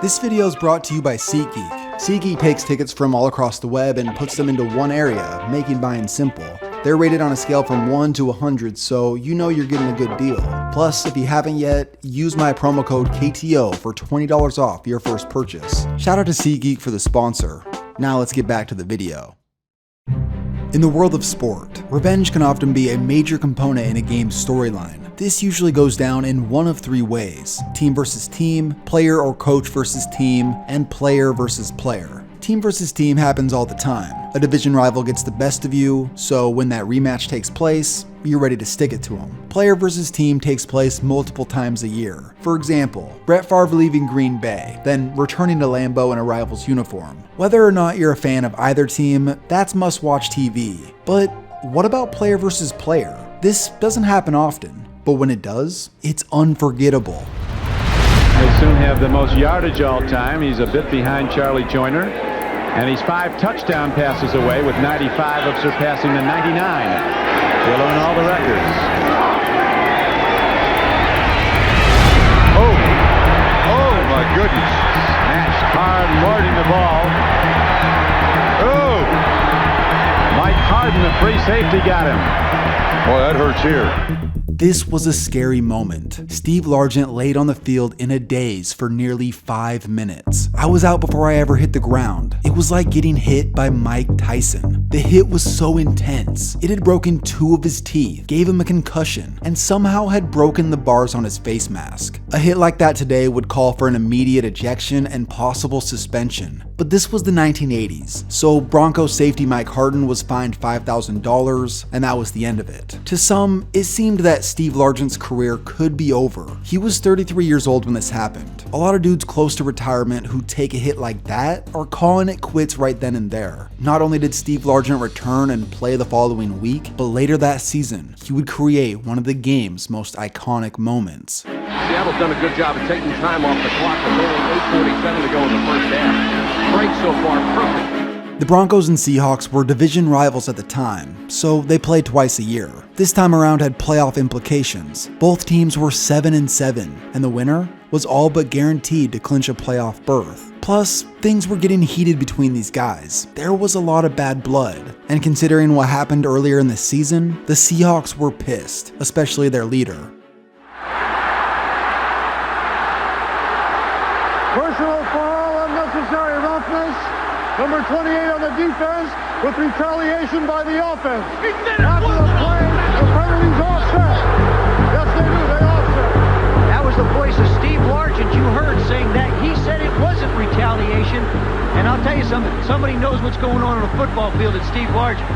This video is brought to you by SeatGeek. SeatGeek takes tickets from all across the web and puts them into one area, making buying simple. They're rated on a scale from 1 to 100, so you know you're getting a good deal. Plus, if you haven't yet, use my promo code KTO for $20 off your first purchase. Shout out to SeatGeek for the sponsor. Now let's get back to the video. In the world of sport, revenge can often be a major component in a game's storyline. This usually goes down in one of three ways: team versus team, player or coach versus team, and player versus player. Team versus team happens all the time. A division rival gets the best of you, so when that rematch takes place, you're ready to stick it to them. Player versus team takes place multiple times a year. For example, Brett Favre leaving Green Bay, then returning to Lambeau in a rival's uniform. Whether or not you're a fan of either team, that's must-watch TV. But what about player versus player? This doesn't happen often, but when it does, it's unforgettable. He'll soon have the most yardage all time. He's a bit behind Charlie Joyner. And he's 5 touchdown passes away with 95 of surpassing the 99. He'll own all the records. Oh my goodness. Smashed hard, lording the ball. Oh! Mike Harden, the free safety, got him. Boy, that hurts here. This was a scary moment. Steve Largent laid on the field in a daze for nearly 5 minutes. I was out before I ever hit the ground. It was like getting hit by Mike Tyson. The hit was so intense. It had broken 2 of his teeth, gave him a concussion, and somehow had broken the bars on his face mask. A hit like that today would call for an immediate ejection and possible suspension. But this was the 1980s, so Broncos safety Mike Harden was fined $5,000, and that was the end of it. To some, it seemed that Steve Largent's career could be over. He was 33 years old when this happened. A lot of dudes close to retirement who take a hit like that are calling it quits right then and there. Not only did Steve Largent return and play the following week, but later that season, he would create one of the game's most iconic moments. Seattle's done a good job of taking time off the clock with only 8:47 to go in the first half. Break so far, perfect. The Broncos and Seahawks were division rivals at the time, so they played twice a year. This time around had playoff implications. Both teams were 7-7, and the winner was all but guaranteed to clinch a playoff berth. Plus, things were getting heated between these guys. There was a lot of bad blood, and considering what happened earlier in the season, the Seahawks were pissed, especially their leader. Personal foul, unnecessary roughness. Number 28 on the defense with retaliation by the offense. After the play, the penalty's offset. Yes, they do. They offset. That was the voice of Steve Largent you heard saying that. He said it wasn't retaliation. And I'll tell you something. Somebody knows what's going on a football field. It's Steve Largent.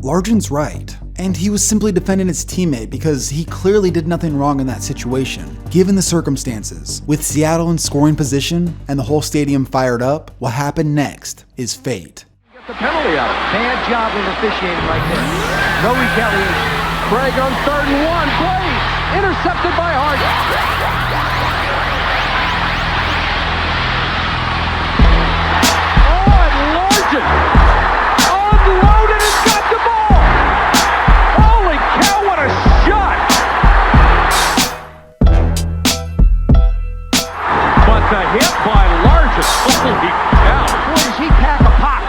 Largent's right. And he was simply defending his teammate because he clearly did nothing wrong in that situation. Given the circumstances, with Seattle in scoring position and the whole stadium fired up, what happened next is fate. Get the penalty out. Bad job of officiating right there. No retaliation. Craig on 3rd and 1. Blaze intercepted by Harden. Oh, and Largent unloaded and got the ball. Holy cow, what a shot. But the hit by Largent. Holy cow. Boy, does he pack a pop.